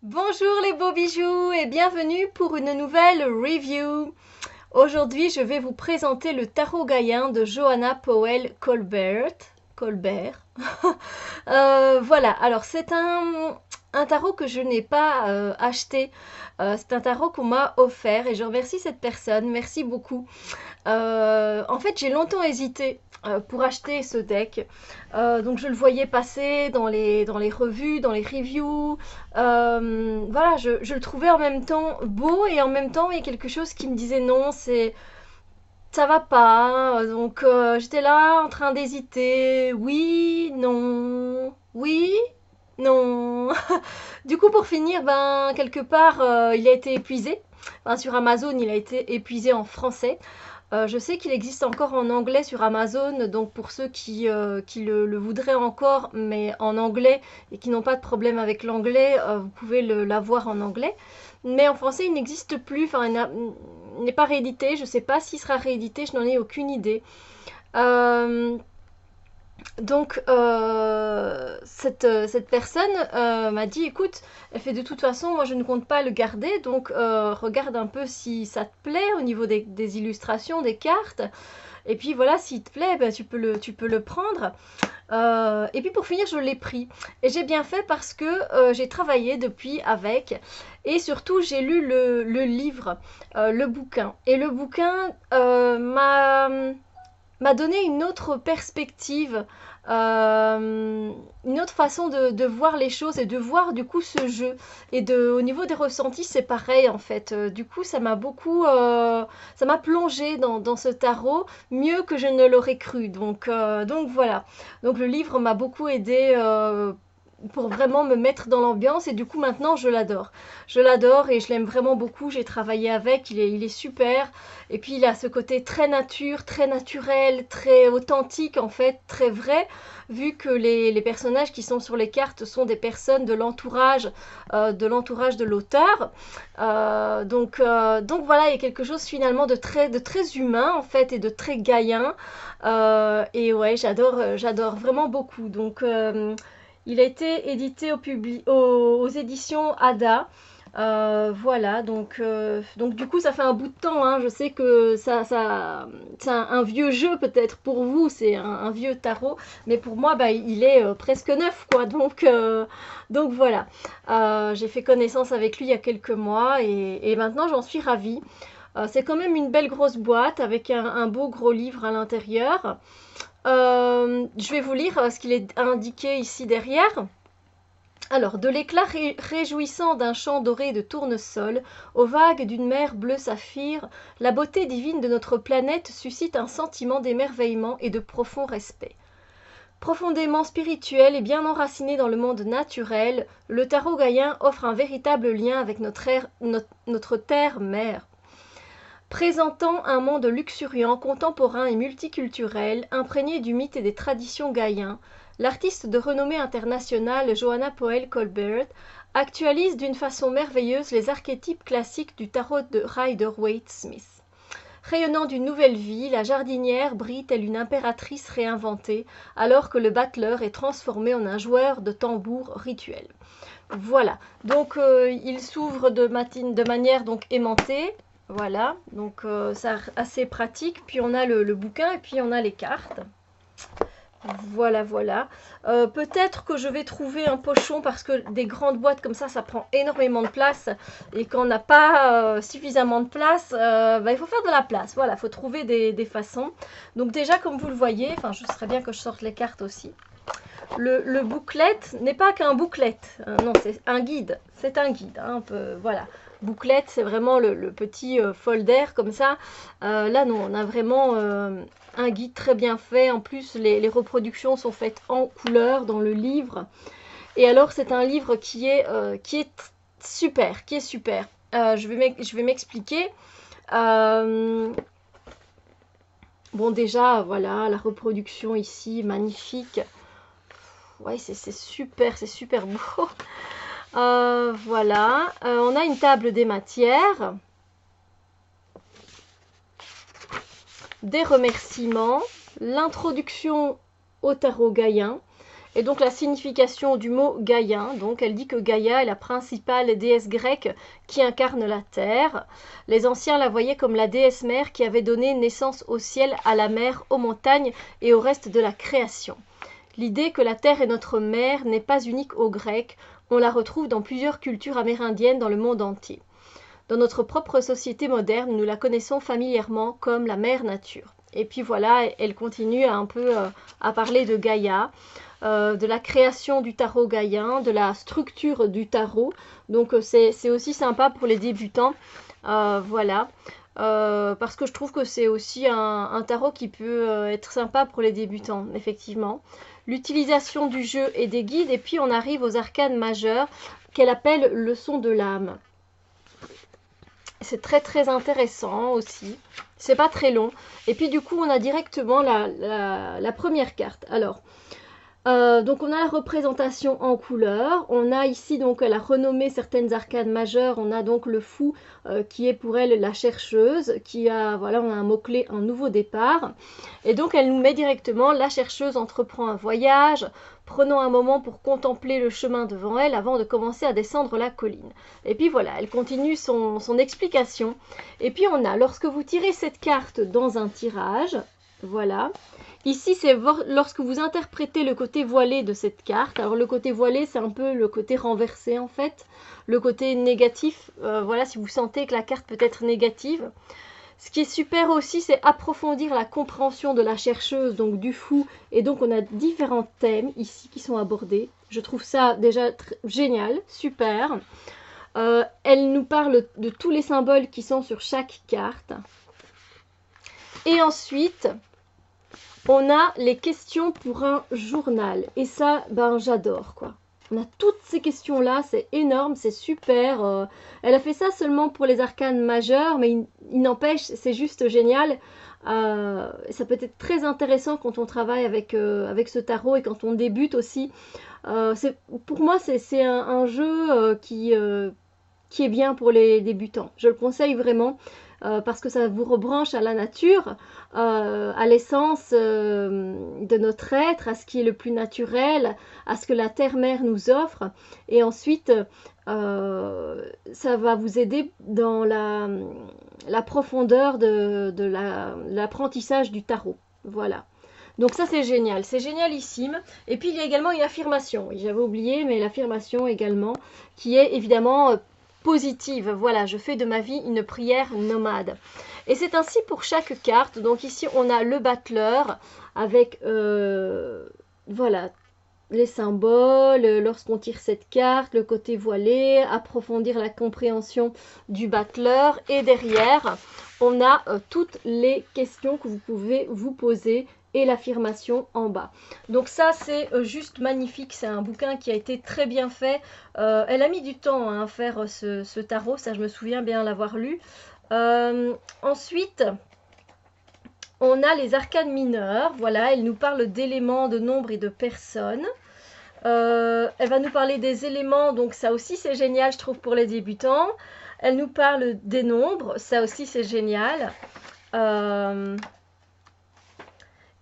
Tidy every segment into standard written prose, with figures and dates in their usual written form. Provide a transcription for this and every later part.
Bonjour les beaux bijoux et bienvenue pour une nouvelle review. Aujourd'hui, je vais vous présenter le tarot gaïen de Johanna Powell Colbert. Voilà, alors c'est un tarot que je n'ai pas acheté. C'est un tarot qu'on m'a offert et je remercie cette personne. Merci beaucoup. En fait, j'ai longtemps hésité pour acheter ce deck. Donc je le voyais passer dans les revues, dans les reviews. Voilà, je le trouvais en même temps beau et en même temps il y a quelque chose qui me disait non, ça va pas. Donc j'étais là en train d'hésiter. Oui, non, oui, non. Du coup, pour finir, ben quelque part, il a été épuisé. Enfin, sur Amazon, il a été épuisé en français. Je sais qu'il existe encore en anglais sur Amazon, donc pour ceux qui le voudraient encore, mais en anglais et qui n'ont pas de problème avec l'anglais, vous pouvez l'avoir en anglais. Mais en français, il n'existe plus, enfin, il n'est pas réédité. Je ne sais pas s'il sera réédité, je n'en ai aucune idée. Euh, cette personne m'a dit, écoute, elle fait de toute façon, moi je ne compte pas le garder, donc regarde un peu si ça te plaît au niveau des illustrations, des cartes. Et puis voilà, s'il te plaît, ben, tu peux le prendre. Et puis pour finir, je l'ai pris. Et j'ai bien fait parce que j'ai travaillé depuis avec. Et surtout, j'ai lu le livre, le bouquin. Et le bouquin m'a donné une autre perspective, une autre façon de voir les choses et de voir du coup ce jeu. Et au niveau des ressentis, c'est pareil en fait. Du coup, ça m'a plongé dans ce tarot mieux que je ne l'aurais cru. Donc voilà. Donc le livre m'a beaucoup aidé. Pour vraiment me mettre dans l'ambiance et du coup maintenant je l'adore. Je l'adore et je l'aime vraiment beaucoup, j'ai travaillé avec, il est super et puis il a ce côté très nature, très naturel, très authentique en fait, très vrai vu que les personnages qui sont sur les cartes sont des personnes de l'entourage de l'auteur. Donc voilà, il y a quelque chose finalement de très humain en fait et de très gaïen. Et ouais, j'adore vraiment beaucoup. Donc il a été édité aux éditions Ada. Voilà, donc du coup ça fait un bout de temps, hein. Je sais que c'est un vieux jeu peut-être pour vous, c'est un vieux tarot, mais pour moi bah, il est presque neuf quoi, donc voilà. J'ai fait connaissance avec lui il y a quelques mois et maintenant j'en suis ravie. C'est quand même une belle grosse boîte avec un beau gros livre à l'intérieur. Je vais vous lire ce qu'il est indiqué ici derrière. Alors, de l'éclat réjouissant d'un champ doré de tournesol, aux vagues d'une mer bleu saphir, la beauté divine de notre planète suscite un sentiment d'émerveillement et de profond respect. Profondément spirituel et bien enraciné dans le monde naturel, le tarot gaïen offre un véritable lien avec notre terre-mère. Présentant un monde luxuriant, contemporain et multiculturel, imprégné du mythe et des traditions gaïens, l'artiste de renommée internationale Johanna Powell Colbert actualise d'une façon merveilleuse les archétypes classiques du tarot de Rider-Waite-Smith. Rayonnant d'une nouvelle vie, la jardinière brille telle une impératrice réinventée, alors que le battleur est transformé en un joueur de tambour rituel. Voilà, donc il s'ouvre de manière donc aimantée. Voilà, donc c'est assez pratique. Puis on a le bouquin et puis on a les cartes. Voilà, voilà. Peut-être que je vais trouver un pochon parce que des grandes boîtes comme ça prend énormément de place. Et quand on n'a pas suffisamment de place, bah, il faut faire de la place. Voilà, il faut trouver des façons. Donc déjà, comme vous le voyez, enfin, je serais bien que je sorte les cartes aussi. Le booklet n'est pas qu'un booklet. Non, c'est un guide. C'est un guide. Hein, voilà. Booklet, c'est vraiment le petit folder comme ça. Là, non, on a vraiment un guide très bien fait. En plus, les reproductions sont faites en couleur dans le livre. Et alors, c'est un livre qui est super, qui est super. Je vais m'expliquer. Bon, déjà, voilà, la reproduction ici, magnifique. Ouais, c'est super beau. Voilà, on a une table des matières, des remerciements, l'introduction au tarot gaïen Et donc la signification du mot Gaïen, donc elle dit que Gaïa est la principale déesse grecque qui incarne la terre. Les anciens la voyaient comme la déesse mère qui avait donné naissance au ciel, à la mer, aux montagnes et au reste de la création. L'idée que la terre est notre mère n'est pas unique aux Grecs, on la retrouve dans plusieurs cultures amérindiennes dans le monde entier. Dans notre propre société moderne, nous la connaissons familièrement comme la mère nature. Et puis voilà, elle continue un peu à parler de Gaïa, de la création du tarot gaïen, de la structure du tarot. Donc c'est aussi sympa pour les débutants, voilà. Parce que je trouve que c'est aussi un tarot qui peut être sympa pour les débutants, effectivement. L'utilisation du jeu et des guides, et puis on arrive aux arcanes majeurs qu'elle appelle leçon de l'âme. C'est très très intéressant aussi. C'est pas très long. Et puis du coup, on a directement la première carte. Alors, donc on a la représentation en couleur. On a ici donc elle a renommé certaines arcanes majeures. On a donc le fou qui est pour elle la chercheuse, qui a, voilà, on a un mot-clé, un nouveau départ. Et donc elle nous met directement: la chercheuse entreprend un voyage, prenant un moment pour contempler le chemin devant elle avant de commencer à descendre la colline. Et puis voilà, elle continue son explication. Et puis on a, lorsque vous tirez cette carte dans un tirage, voilà. Ici, c'est lorsque vous interprétez le côté voilé de cette carte. Alors le côté voilé, c'est un peu le côté renversé en fait. Le côté négatif, voilà, si vous sentez que la carte peut être négative. Ce qui est super aussi, c'est approfondir la compréhension de la chercheuse, donc du fou. Et donc on a différents thèmes ici qui sont abordés. Je trouve ça déjà génial, super. Elle nous parle de tous les symboles qui sont sur chaque carte. Et ensuite, on a les questions pour un journal. Et ça, ben j'adore quoi. On a toutes ces questions-là, c'est énorme, c'est super. Elle a fait ça seulement pour les arcanes majeures, mais il n'empêche, c'est juste génial. Ça peut être très intéressant quand on travaille avec ce tarot et quand on débute aussi. Pour moi, c'est un jeu qui est bien pour les débutants. Je le conseille vraiment. Parce que ça vous rebranche à la nature, à l'essence de notre être, à ce qui est le plus naturel, à ce que la terre-mère nous offre. Et ensuite, ça va vous aider dans la profondeur de l'apprentissage du tarot. Voilà. Donc ça c'est génial, c'est génialissime. Et puis il y a également une affirmation, oui, j'avais oublié, mais l'affirmation également, qui est évidemment positive. Voilà, je fais de ma vie une prière nomade. Et c'est ainsi pour chaque carte. Donc ici, on a le battleur avec, voilà, les symboles, lorsqu'on tire cette carte, le côté voilé, approfondir la compréhension du battleur. Et derrière, on a toutes les questions que vous pouvez vous poser et l'affirmation en bas. Donc ça c'est juste magnifique, c'est un bouquin qui a été très bien fait. Elle a mis du temps à faire ce tarot, ça je me souviens bien l'avoir lu. Ensuite, on a les arcanes mineures, voilà, elle nous parle d'éléments, de nombres et de personnes. Elle va nous parler des éléments, donc ça aussi c'est génial je trouve pour les débutants. Elle nous parle des nombres, ça aussi c'est génial.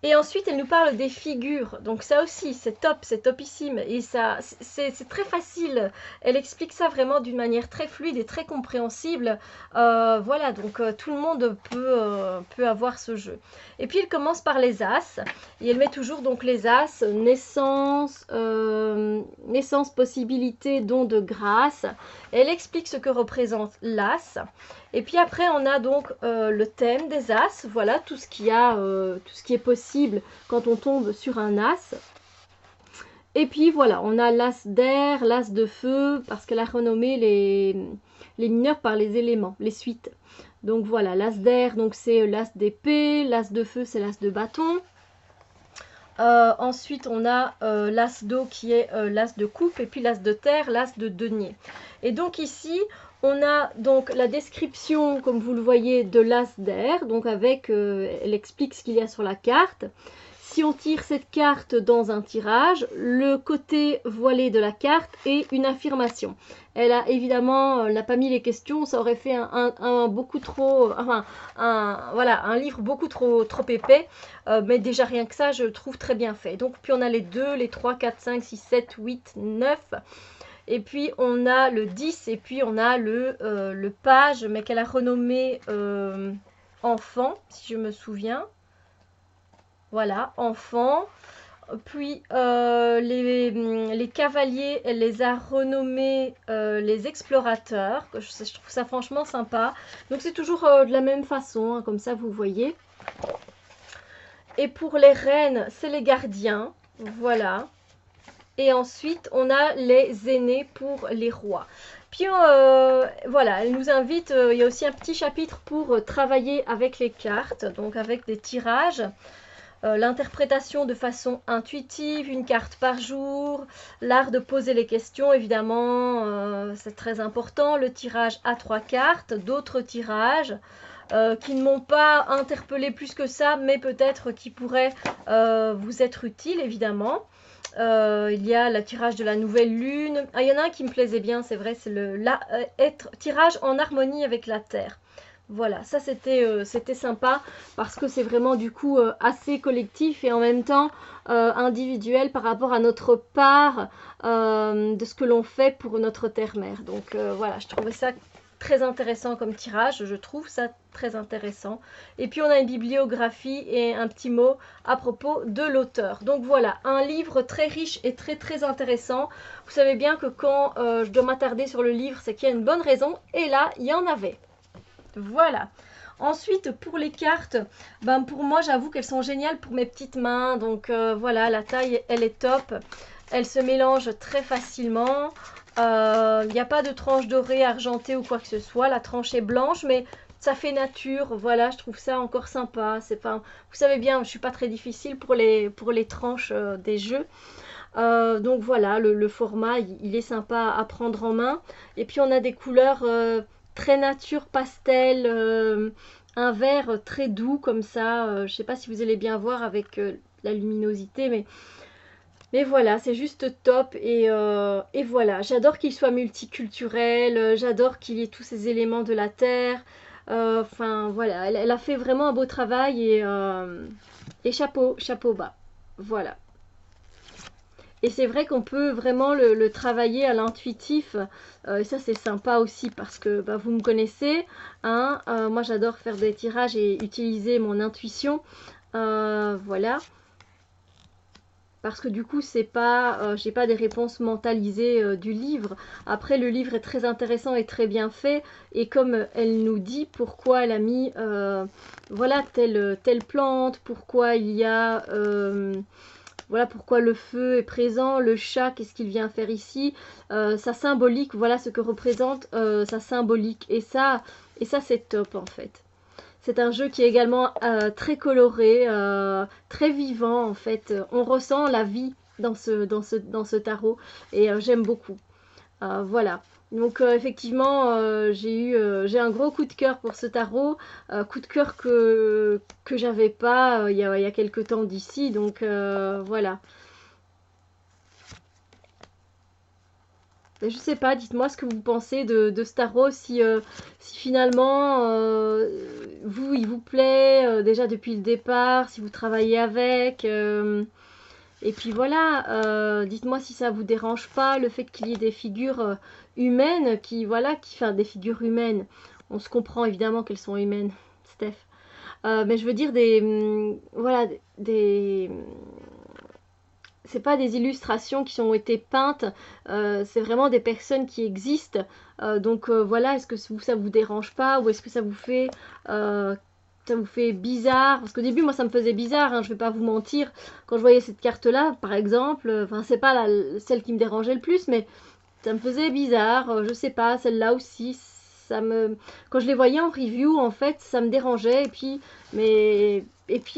Et ensuite, elle nous parle des figures. Donc ça aussi, c'est topissime. Et ça, c'est très facile. Elle explique ça vraiment d'une manière très fluide et très compréhensible. Voilà, donc tout le monde peut avoir ce jeu. Et puis, elle commence par les as. Et elle met toujours donc les as, naissance, possibilité, don de grâce. Et elle explique ce que représente l'as. Et puis après, on a donc le thème des as, voilà, tout ce qui est possible quand on tombe sur un as. Et puis voilà, on a l'as d'air, l'as de feu, parce qu'elle a renommé les mineurs par les éléments, les suites. Donc voilà, l'as d'air, donc c'est l'as d'épée, l'as de feu, c'est l'as de bâton. Ensuite, on a l'as d'eau qui est l'as de coupe, et puis l'as de terre, l'as de denier. Et donc ici, on a donc la description, comme vous le voyez, de l'as d'air, donc avec, elle explique ce qu'il y a sur la carte. si on tire cette carte dans un tirage, le côté voilé de la carte est une affirmation. Elle a évidemment, n'a pas mis les questions, ça aurait fait un beaucoup trop, enfin, voilà, un livre beaucoup trop épais, mais déjà rien que ça, je le trouve très bien fait. Donc, puis on a les 2, les 3, 4, 5, 6, 7, 8, 9, et puis on a le 10, et puis on a le page, mais qu'elle a renommé enfant, si je me souviens. Voilà, enfant. Puis les cavaliers, elle les a renommés les explorateurs. Je trouve ça franchement sympa. Donc c'est toujours de la même façon, hein, comme ça vous voyez. Et pour les reines, c'est les gardiens. Voilà. Et ensuite, on a les aînés pour les rois. Puis voilà, elle nous invite, il y a aussi un petit chapitre pour travailler avec les cartes, donc avec des tirages. L'interprétation de façon intuitive, une carte par jour, l'art de poser les questions, évidemment, c'est très important, le tirage à 3 cartes, d'autres tirages qui ne m'ont pas interpellé plus que ça, mais peut-être qui pourraient vous être utiles, évidemment. Il y a le tirage de la nouvelle lune. Ah, il y en a un qui me plaisait bien, c'est vrai, c'est être tirage en harmonie avec la Terre. Voilà, ça c'était sympa parce que c'est vraiment du coup assez collectif et en même temps individuel par rapport à notre part de ce que l'on fait pour notre terre-mère. Donc voilà, je trouvais ça très intéressant comme tirage, je trouve ça très intéressant. Et puis on a une bibliographie et un petit mot à propos de l'auteur. Donc voilà, un livre très riche et très intéressant. Vous savez bien que quand je dois m'attarder sur le livre, c'est qu'il y a une bonne raison. Et là, il y en avait. Voilà. Ensuite, pour les cartes, ben pour moi, j'avoue qu'elles sont géniales pour mes petites mains. Donc voilà, la taille, elle est top. Elle se mélange très facilement. Il n'y a pas de tranche dorée, argentée ou quoi que ce soit. La tranche est blanche, mais ça fait nature. Voilà, je trouve ça encore sympa. C'est pas, vous savez bien, je ne suis pas très difficile pour les tranches des jeux. Donc voilà, le format, il est sympa à prendre en main. Et puis on a des couleurs très nature, pastel, un vert très doux comme ça. Je ne sais pas si vous allez bien voir avec la luminosité, mais voilà, c'est juste top. Et voilà, j'adore qu'il soit multiculturel, j'adore qu'il y ait tous ces éléments de la terre. Enfin voilà, elle a fait vraiment un beau travail et chapeau bas. Voilà. Et c'est vrai qu'on peut vraiment le travailler à l'intuitif. Et ça, c'est sympa aussi parce que bah, vous me connaissez. Hein, moi, j'adore faire des tirages et utiliser mon intuition. Voilà. Parce que du coup, c'est pas, j'ai pas des réponses mentalisées du livre. Après, le livre est très intéressant et très bien fait. Et comme elle nous dit pourquoi elle a mis voilà, telle plante, pourquoi il y a... voilà pourquoi le feu est présent, le chat, qu'est-ce qu'il vient faire ici, sa symbolique, voilà ce que représente sa symbolique. Et ça c'est top en fait. C'est un jeu qui est également très coloré, très vivant en fait. On ressent la vie dans ce tarot et j'aime beaucoup. Voilà. Donc effectivement, j'ai un gros coup de cœur pour ce tarot, coup de cœur que j'avais pas il y a quelques temps d'ici, donc voilà. Je sais pas, dites-moi ce que vous pensez de ce tarot, si finalement il vous plaît déjà depuis le départ, si vous travaillez avec. Et puis voilà, dites-moi si ça vous dérange pas le fait qu'il y ait des figures humaines enfin des figures humaines. On se comprend évidemment qu'elles sont humaines, Steph. Mais je veux dire voilà, c'est pas des illustrations qui ont été peintes, c'est vraiment des personnes qui existent. Donc voilà, est-ce que ça vous dérange pas ou est-ce que ça vous fait bizarre? Parce qu'au début, moi, ça me faisait bizarre, hein, je vais pas vous mentir. Quand je voyais cette carte-là, par exemple, enfin, c'est pas celle qui me dérangeait le plus, mais ça me faisait bizarre. Je sais pas, celle-là aussi, quand je les voyais en review, en fait, ça me dérangeait. Et puis,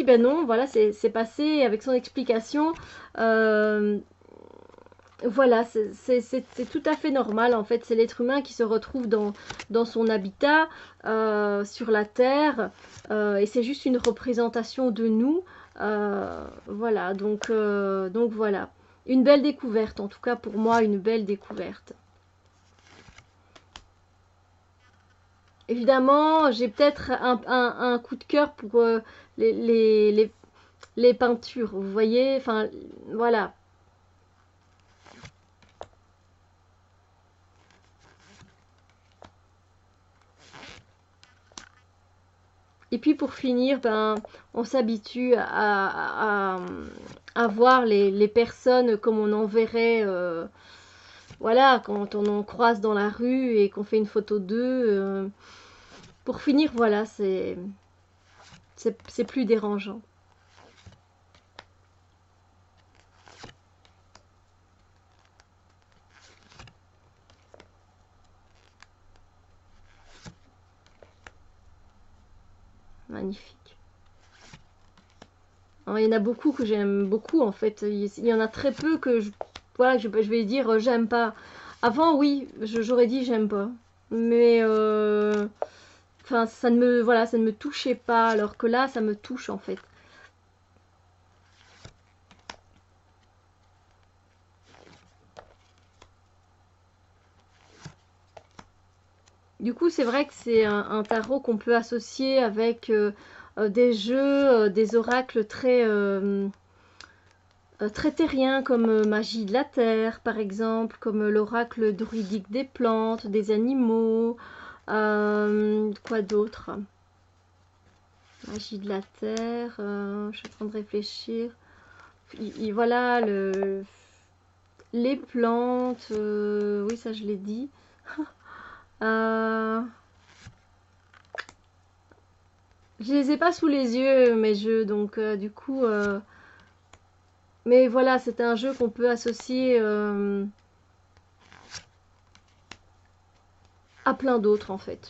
ben non, voilà, c'est passé avec son explication. Voilà, c'est tout à fait normal en fait, c'est l'être humain qui se retrouve dans son habitat sur la terre et c'est juste une représentation de nous. Voilà, donc voilà. Une belle découverte, en tout cas pour moi, une belle découverte. Évidemment, j'ai peut-être un coup de cœur pour les, les, les, les peintures, vous voyez, enfin, voilà. Et puis pour finir, ben, on s'habitue à voir les personnes comme on en verrait, voilà, quand on en croise dans la rue et qu'on fait une photo d'eux. Pour finir, voilà, c'est plus dérangeant. Magnifique. Alors, il y en a beaucoup que j'aime beaucoup en fait. Il y en a très peu que voilà, je vais dire j'aime pas. Avant, oui, j'aurais dit j'aime pas. Mais enfin, ça ne me voilà, ça ne me touchait pas, alors que là, ça me touche en fait. Du coup, c'est vrai que c'est un tarot qu'on peut associer avec des jeux, des oracles très terriens comme Magie de la Terre, par exemple, comme l'oracle druidique des plantes, des animaux, quoi d'autre? Magie de la Terre, je suis en train de réfléchir. Voilà, les plantes, oui, ça je l'ai dit. Euh, je les ai pas sous les yeux, mes jeux, donc du coup... mais voilà, c'est un jeu qu'on peut associer à plein d'autres, en fait.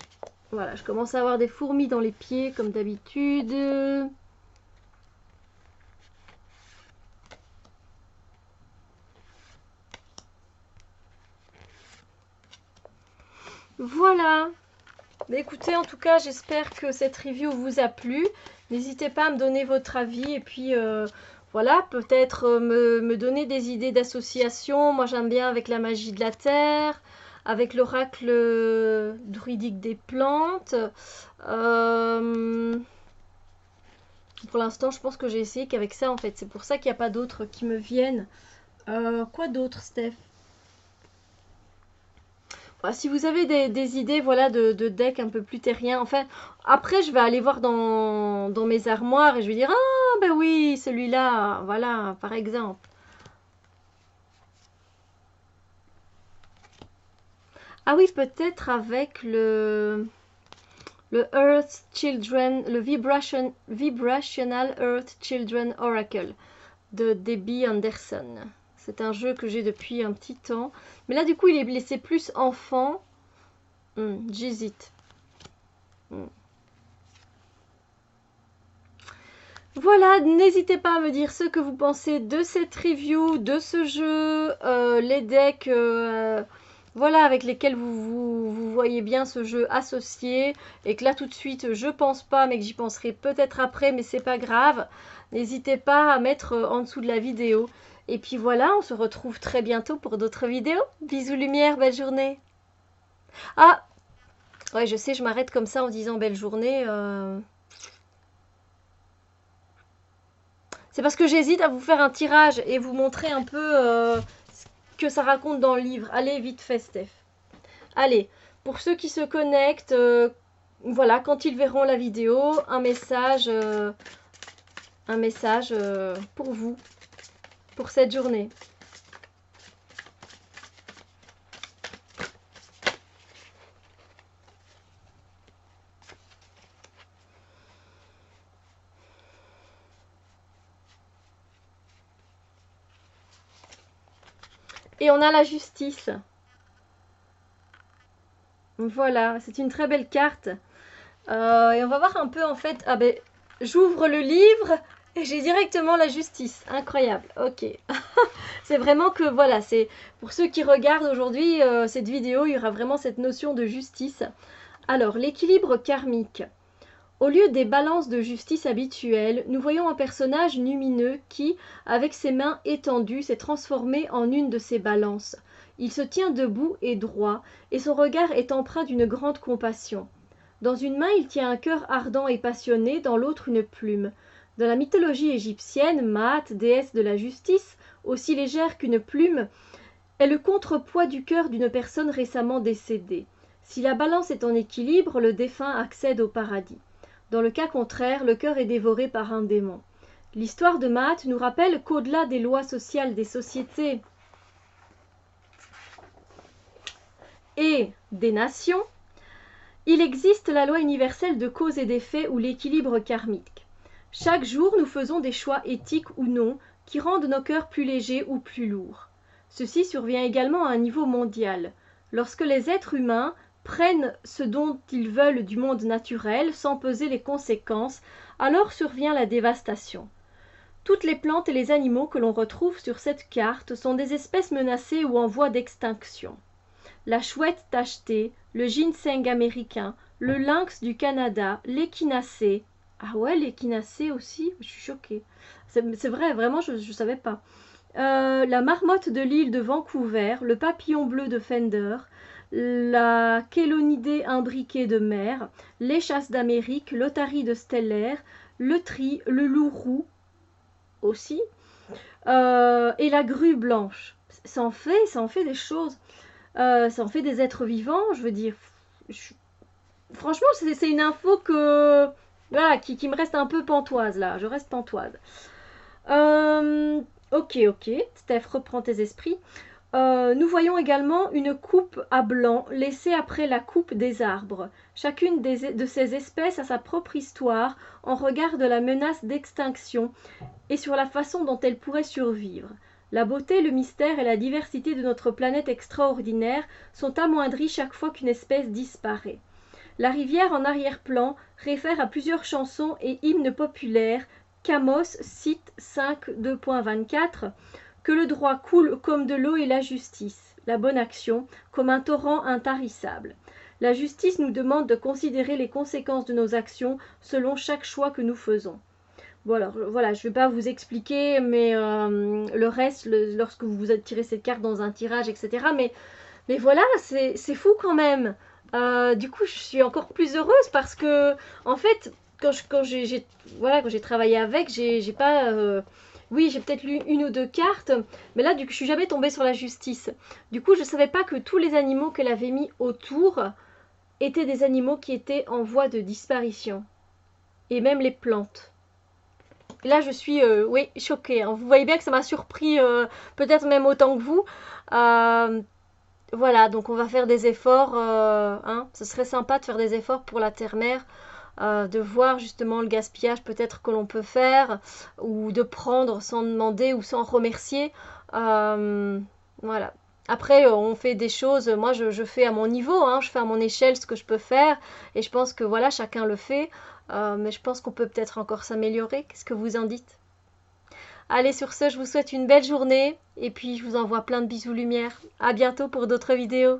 Voilà, je commence à avoir des fourmis dans les pieds, comme d'habitude. Voilà. Mais écoutez, en tout cas, j'espère que cette review vous a plu. N'hésitez pas à me donner votre avis et puis voilà, peut-être me donner des idées d'association. Moi, j'aime bien avec la magie de la terre, avec l'oracle druidique des plantes. Pour l'instant, je pense que j'ai essayé qu'avec ça, en fait. C'est pour ça qu'il n'y a pas d'autres qui me viennent. Quoi d'autre, Steph? Si vous avez des idées voilà, de deck un peu plus terrien, enfin, après je vais aller voir dans mes armoires et je vais dire ah ben oui, celui-là, voilà, par exemple. Ah oui, peut-être avec le Earth Children, le Vibrational Earth Children Oracle de Debbie Anderson. C'est un jeu que j'ai depuis un petit temps. Mais là, du coup, il est laissé plus enfant. J'hésite. Voilà, n'hésitez pas à me dire ce que vous pensez de cette review, de ce jeu, les decks voilà, avec lesquels vous voyez bien ce jeu associé et que là tout de suite je pense pas mais que j'y penserai peut-être après mais c'est pas grave. N'hésitez pas à mettre en dessous de la vidéo. Et puis voilà, on se retrouve très bientôt pour d'autres vidéos. Bisous lumière, belle journée. Ah, ouais je sais, je m'arrête comme ça en disant belle journée. C'est parce que j'hésite à vous faire un tirage et vous montrer un peu ce que ça raconte dans le livre. Allez, vite fait, Steph. Allez, pour ceux qui se connectent, voilà, quand ils verront la vidéo, un message pour vous, pour cette journée. Et on a la justice. Voilà, c'est une très belle carte. Et on va voir un peu en fait. Ah ben, j'ouvre le livre et j'ai directement la justice. Incroyable. Ok. C'est vraiment que voilà, c'est pour ceux qui regardent aujourd'hui cette vidéo, il y aura vraiment cette notion de justice. Alors, l'équilibre karmique. Au lieu des balances de justice habituelles, nous voyons un personnage lumineux qui, avec ses mains étendues, s'est transformé en une de ces balances. Il se tient debout et droit, et son regard est empreint d'une grande compassion. Dans une main, il tient un cœur ardent et passionné, dans l'autre une plume. Dans la mythologie égyptienne, Maat, déesse de la justice, aussi légère qu'une plume, est le contrepoids du cœur d'une personne récemment décédée. Si la balance est en équilibre, le défunt accède au paradis. Dans le cas contraire, le cœur est dévoré par un démon. L'histoire de Maat nous rappelle qu'au-delà des lois sociales des sociétés et des nations, il existe la loi universelle de cause et d'effet ou l'équilibre karmique. Chaque jour, nous faisons des choix éthiques ou non qui rendent nos cœurs plus légers ou plus lourds. Ceci survient également à un niveau mondial. Lorsque les êtres humains prennent ce dont ils veulent du monde naturel sans peser les conséquences, alors survient la dévastation. Toutes les plantes et les animaux que l'on retrouve sur cette carte sont des espèces menacées ou en voie d'extinction. La chouette tachetée, le ginseng américain, le lynx du Canada, l'échinacée. Ah ouais, l'échinacée aussi, je suis choquée. C'est vrai, vraiment, je ne savais pas. La marmotte de l'île de Vancouver, le papillon bleu de Fender, la chélonidée imbriquée de mer, les chasses d'Amérique, l'otarie de Stellaire, le tri, le loup roux aussi, et la grue blanche. Ça en fait des choses. Ça en fait des êtres vivants, je veux dire. Franchement, c'est une info que voilà, qui me reste un peu pantoise là. Je reste pantoise. Ok, Steph, reprends tes esprits. Nous voyons également une coupe à blanc laissée après la coupe des arbres. Chacune de ces espèces a sa propre histoire en regard de la menace d'extinction et sur la façon dont elle pourrait survivre. La beauté, le mystère et la diversité de notre planète extraordinaire sont amoindris chaque fois qu'une espèce disparaît. La rivière en arrière-plan réfère à plusieurs chansons et hymnes populaires. Camos cite 5.2.24 que le droit coule comme de l'eau et la justice, la bonne action, comme un torrent intarissable. La justice nous demande de considérer les conséquences de nos actions selon chaque choix que nous faisons. Bon alors, voilà, je ne vais pas vous expliquer, mais le reste, lorsque vous vous tirez cette carte dans un tirage, etc. Mais voilà, c'est fou quand même. Du coup, je suis encore plus heureuse parce que, en fait, quand j'ai travaillé avec, j'ai pas... oui, j'ai peut-être lu une ou deux cartes, mais là, du coup, je suis jamais tombée sur la justice. Du coup, je ne savais pas que tous les animaux qu'elle avait mis autour étaient des animaux qui étaient en voie de disparition. Et même les plantes. Et là, je suis oui, choquée. Hein. Vous voyez bien que ça m'a surpris, peut-être même autant que vous. Voilà, donc on va faire des efforts. Hein. Ce serait sympa de faire des efforts pour la terre-mère. De voir justement le gaspillage peut-être que l'on peut faire, ou de prendre sans demander ou sans remercier. Voilà. Après, on fait des choses, moi je fais à mon niveau, hein, je fais à mon échelle ce que je peux faire, et je pense que voilà, chacun le fait, mais je pense qu'on peut peut-être encore s'améliorer. Qu'est-ce que vous en dites? Allez, sur ce, je vous souhaite une belle journée, et puis je vous envoie plein de bisous lumière. À bientôt pour d'autres vidéos.